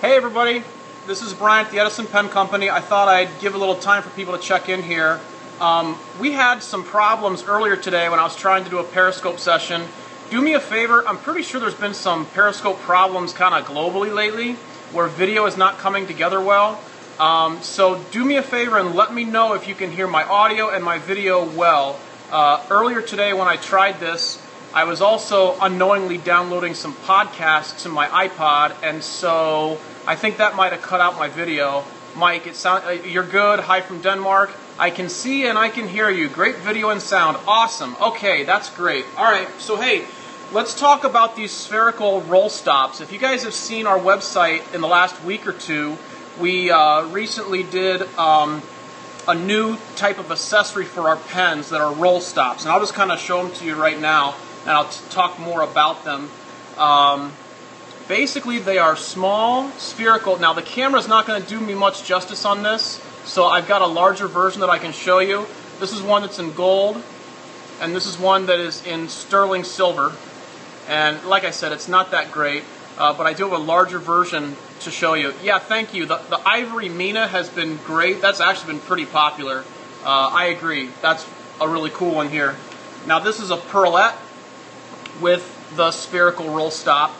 Hey everybody, this is Brian at the Edison Pen Company. I thought I'd give a little time for people to check in here. We had some problems earlier today when I was trying to do a Periscope session. Do me a favor, I'm pretty sure there's been some Periscope problems kind of globally lately where video is not coming together well. So do me a favor and let me know if you can hear my audio and my video well. Earlier today when I tried this, I was also unknowingly downloading some podcasts to my iPod, and so I think that might have cut out my video. Mike, you're good. Hi from Denmark. I can see and I can hear you. Great video and sound. Awesome. Okay, that's great. All right, so hey, let's talk about these spherical roll stops. If you guys have seen our website in the last week or two, we recently did a new type of accessory for our pens that are roll stops, and I'll just kind of show them to you right now, and I'll talk more about them. Basically, they are small, spherical. Now, the camera's not going to do me much justice on this, so I've got a larger version that I can show you. This is one that's in gold, and this is one that is in sterling silver. And like I said, it's not that great, but I do have a larger version to show you. Yeah, thank you. The Ivory Mina has been great. That's actually been pretty popular. I agree. That's a really cool one here. Now, this is a pearlette with the spherical roll stop,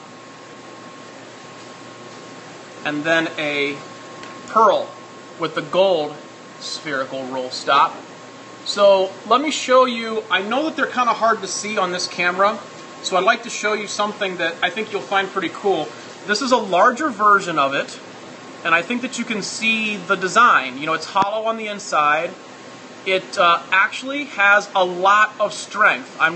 and then a pearl with the gold spherical roll stop. So let me show you. I know that they're kind of hard to see on this camera, so I'd like to show you something that I think you'll find pretty cool. This is a larger version of it, and I think that you can see the design. You know, it's hollow on the inside. It actually has a lot of strength. I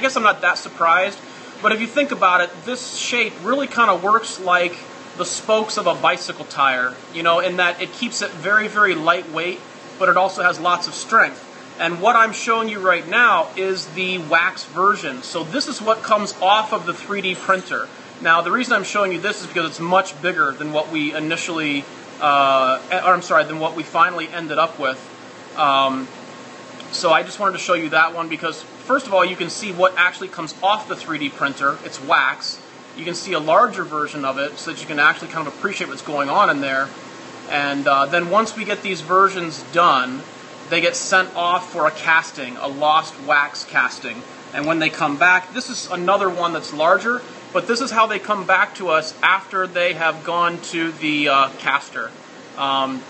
guess I'm not that surprised, but if you think about it, this shape really kind of works like the spokes of a bicycle tire, you know, in that it keeps it very, very lightweight, but it also has lots of strength. And what I'm showing you right now is the wax version. So this is what comes off of the 3D printer. Now, the reason I'm showing you this is because it's much bigger than what we initially than what we finally ended up with. So I just wanted to show you that one because, first of all, you can see what actually comes off the 3D printer. It's wax. You can see a larger version of it so that you can actually kind of appreciate what's going on in there. And then once we get these versions done, they get sent off for a casting, a lost wax casting. And when they come back, this is another one that's larger, but this is how they come back to us after they have gone to the caster.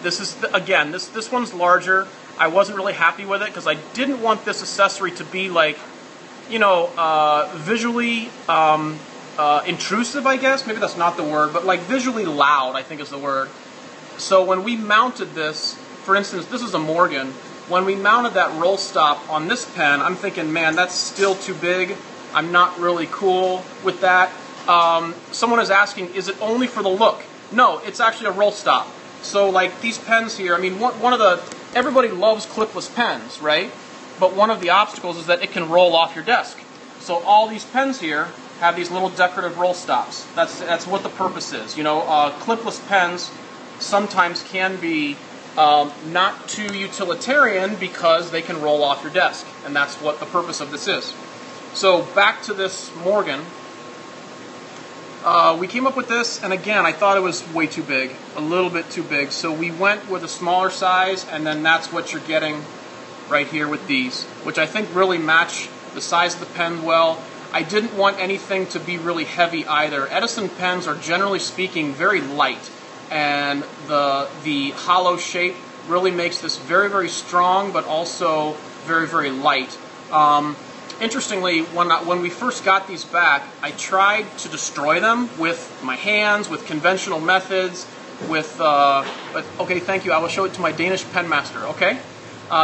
This is, again, this one's larger. I wasn't really happy with it because I didn't want this accessory to be like, you know, visually intrusive, I guess. Maybe that's not the word, but like visually loud, I think is the word. So when we mounted this, for instance, this is a Morgan. When we mounted that roll stop on this pen, I'm thinking, man, that's still too big. I'm not really cool with that. Someone is asking, is it only for the look? No, it's actually a roll stop. So like these pens here, I mean, everybody loves clipless pens, right? But one of the obstacles is that it can roll off your desk. So all these pens here have these little decorative roll stops. That's what the purpose is. You know, clipless pens sometimes can be not too utilitarian because they can roll off your desk. And that's what the purpose of this is. So back to this Morgan. We came up with this, and again, I thought it was way too big, a little bit too big. So we went with a smaller size, and then that's what you're getting right here with these, which I think really match the size of the pen well. I didn't want anything to be really heavy either. Edison pens are, generally speaking, very light, and the hollow shape really makes this very, very strong, but also very, very light. Interestingly, when we first got these back, I tried to destroy them with my hands, with conventional methods, okay, thank you, I will show it to my Danish pen master, okay?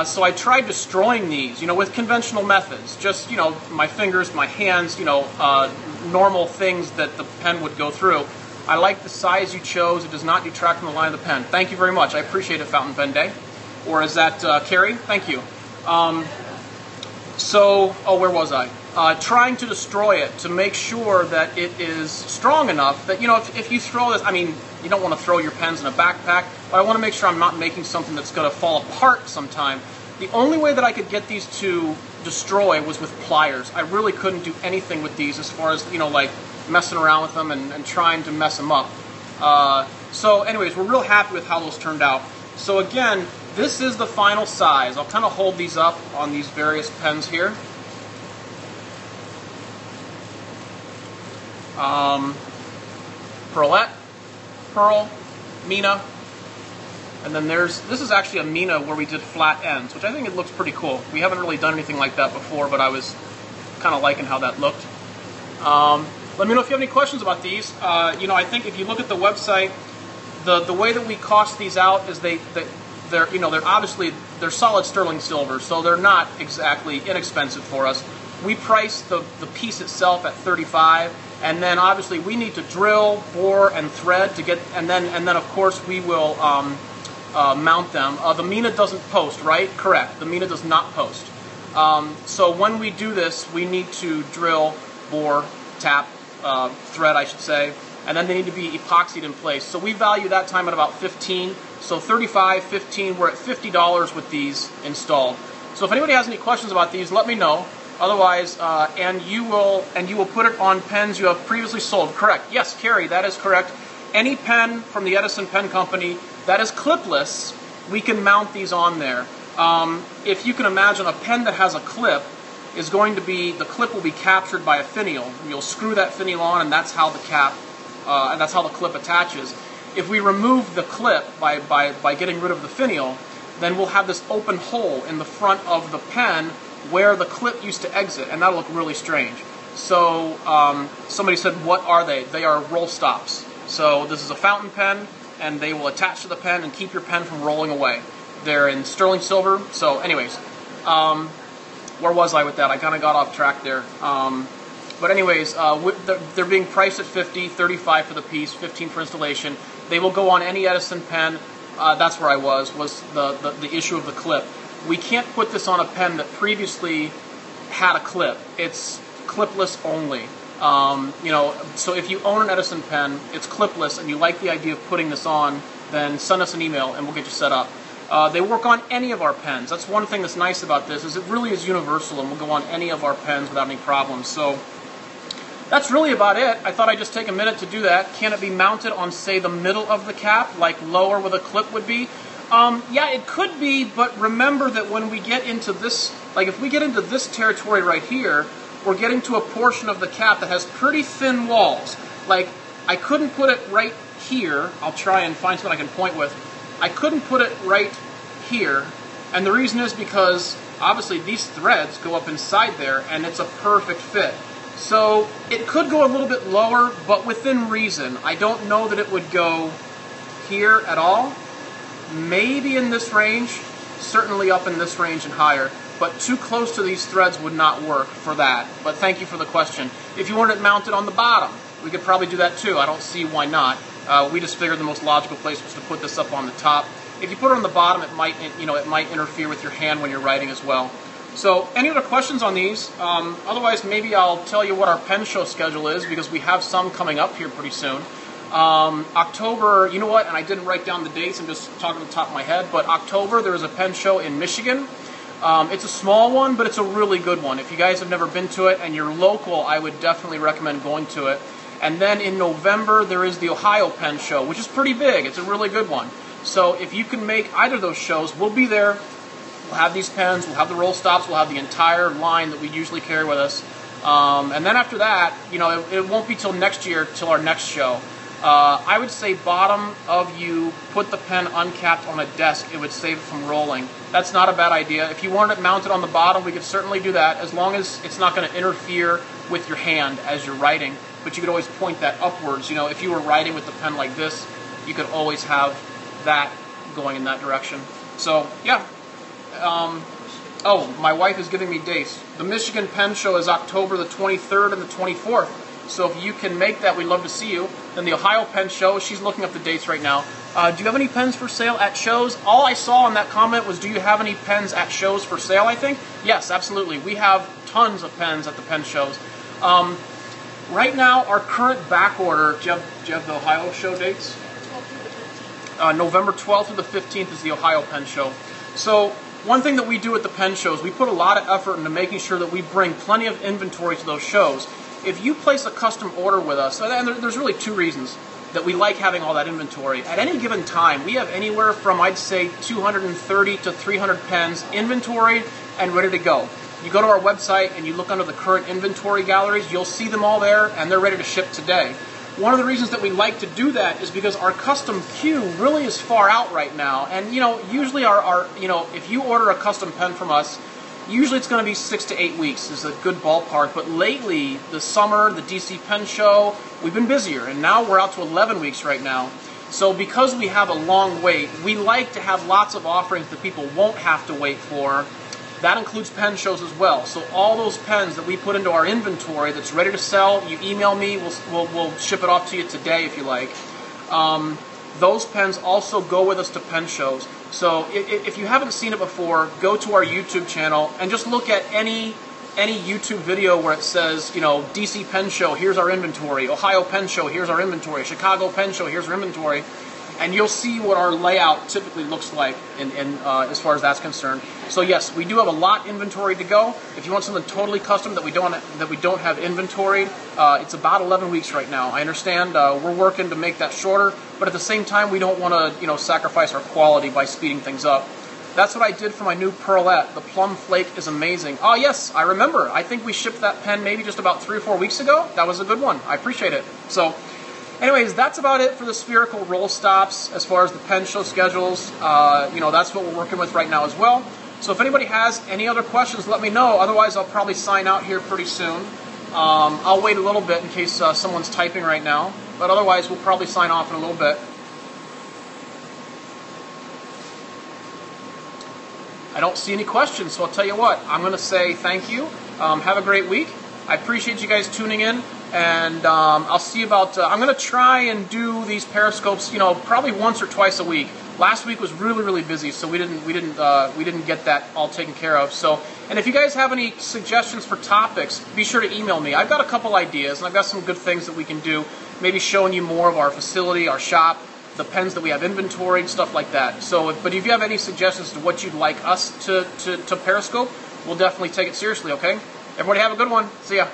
So I tried destroying these, you know, with conventional methods, just, you know, my fingers, my hands, you know, normal things that the pen would go through. I like the size you chose. It does not detract from the line of the pen. Thank you very much. I appreciate it, Fountain Pen Day. Or is that Carrie? Thank you. Where was I? Trying to destroy it to make sure that it is strong enough that, you know, if you throw this, I mean, you don't want to throw your pens in a backpack, but I want to make sure I'm not making something that's going to fall apart sometime. The only way that I could get these to destroy was with pliers. I really couldn't do anything with these as far as, you know, like messing around with them and trying to mess them up. So anyways, we're real happy with how those turned out. So again, this is the final size. I'll kind of hold these up on these various pens here. Pearlette, Pearl, Mina, and then this is actually a Mina where we did flat ends, which I think it looks pretty cool. We haven't really done anything like that before, but I was kind of liking how that looked. Let me know if you have any questions about these. I think if you look at the website, the way that we cost these out is they're solid sterling silver, so they're not exactly inexpensive for us. We price the piece itself at $35, and then obviously we need to drill, bore, and thread to get, and then of course we will mount them. The Mina doesn't post, right? Correct. The Mina does not post. So when we do this, we need to drill, bore, tap, thread, I should say, and then they need to be epoxied in place. So we value that time at about 15. So 35, 15, we're at $50 with these installed. So if anybody has any questions about these, let me know. Otherwise, and you will put it on pens you have previously sold. Correct. Yes, Carrie, that is correct. Any pen from the Edison Pen Company that is clipless, we can mount these on there. If you can imagine, a pen that has a clip is going to be, the clip will be captured by a finial. You'll screw that finial on, and that's how the cap, and that's how the clip attaches. If we remove the clip by getting rid of the finial, then we'll have this open hole in the front of the pen where the clip used to exit, and that'll look really strange. So somebody said, what are they? They are roll stops. So this is a fountain pen, and they will attach to the pen and keep your pen from rolling away. They're in sterling silver. So anyways, where was I with that? I kind of got off track there. But anyways, they're being priced at $50, $35 for the piece, $15 for installation. They will go on any Edison pen. That's where I was the issue of the clip. We can't put this on a pen that previously had a clip. It's clipless only. So if you own an Edison pen, it's clipless, and you like the idea of putting this on, then send us an email and we'll get you set up. They work on any of our pens. That's one thing that's nice about this, is it really is universal and will go on any of our pens without any problems. So that's really about it. I thought I'd just take a minute to do that. Can it be mounted on, say, the middle of the cap, like lower where the clip would be? Yeah, it could be, but remember that when we get into this, like if we get into this territory right here, we're getting to a portion of the cap that has pretty thin walls. Like, I couldn't put it right here. I'll try and find something I can point with. I couldn't put it right here, and the reason is because obviously these threads go up inside there, and it's a perfect fit. So it could go a little bit lower, but within reason. I don't know that it would go here at all. Maybe in this range, certainly up in this range and higher, but too close to these threads would not work for that. But thank you for the question. If you want it mounted on the bottom, we could probably do that too. I don't see why not. We just figured the most logical place was to put this up on the top. If you put it on the bottom, it might interfere with your hand when you're writing as well. So, any other questions on these? Otherwise, maybe I'll tell you what our pen show schedule is, because we have some coming up here pretty soon. October, you know what, and I didn't write down the dates, I'm just talking off the top of my head, but October there is a pen show in Michigan. It's a small one, but it's a really good one. If you guys have never been to it and you're local, I would definitely recommend going to it. And then in November there is the Ohio Pen Show, which is pretty big. It's a really good one. So if you can make either of those shows, we'll be there. We'll have these pens, we'll have the roll stops, we'll have the entire line that we usually carry with us. And then after that, it won't be till next year, till our next show. I would say bottom of you, put the pen uncapped on a desk. It would save it from rolling. That's not a bad idea. If you want it mounted on the bottom, we could certainly do that, as long as it's not going to interfere with your hand as you're writing. But you could always point that upwards. If you were writing with the pen like this, you could always have that going in that direction. So, yeah. Oh, my wife is giving me dates. The Michigan Pen Show is October the 23rd and the 24th. So if you can make that, we'd love to see you. Then the Ohio Pen Show, she's looking up the dates right now. Do you have any pens for sale at shows? All I saw in that comment was, do you have any pens at shows for sale, I think? Yes, absolutely. We have tons of pens at the pen shows. Right now, our current back order, do you have the Ohio show dates? November 12th through the 15th is the Ohio Pen Show. So one thing that we do at the pen shows, we put a lot of effort into making sure that we bring plenty of inventory to those shows. if you place a custom order with us, and there's really two reasons that we like having all that inventory. At any given time, we have anywhere from, I'd say, 230 to 300 pens inventoried and ready to go. You go to our website and you look under the current inventory galleries, you'll see them all there, and they're ready to ship today. One of the reasons that we like to do that is because our custom queue really is far out right now. And usually if you order a custom pen from us, usually it's going to be 6 to 8 weeks is a good ballpark. But lately, the summer, the DC Pen Show, we've been busier, and now we're out to 11 weeks right now. So because we have a long wait, we like to have lots of offerings that people won't have to wait for. That includes pen shows as well. So all those pens that we put into our inventory that's ready to sell, you email me, we'll ship it off to you today if you like. Those pens also go with us to pen shows. So if you haven't seen it before, go to our YouTube channel and just look at any YouTube video where it says, DC Pen Show, here's our inventory. Ohio Pen Show, here's our inventory. Chicago Pen Show, here's our inventory. And you'll see what our layout typically looks like as far as that's concerned. So yes, we do have a lot inventoried to go. If you want something totally custom that we don't have inventoried, it's about 11 weeks right now. I understand we're working to make that shorter, but at the same time, we don't want to sacrifice our quality by speeding things up. That's what I did for my new Pearlette. The Plum Flake is amazing. Oh yes, I remember. I think we shipped that pen maybe just about 3 or 4 weeks ago. That was a good one. I appreciate it. So. Anyways, that's about it for the Spherical roll stops as far as the pen show schedules. That's what we're working with right now as well. So if anybody has any other questions, let me know. Otherwise, I'll probably sign out here pretty soon. I'll wait a little bit in case someone's typing right now. But otherwise, we'll probably sign off in a little bit. I don't see any questions, so I'll tell you what. I'm going to say thank you. Have a great week. I appreciate you guys tuning in. And I'll see about. I'm going to try and do these Periscopes, probably once or twice a week. Last week was really, really busy, so we didn't get that all taken care of. So, and if you guys have any suggestions for topics, be sure to email me. I've got a couple ideas, and I've got some good things that we can do. Maybe showing you more of our facility, our shop, the pens that we have inventoried, stuff like that. So, but if you have any suggestions to what you'd like us to Periscope, we'll definitely take it seriously. Okay. Everybody have a good one. See ya.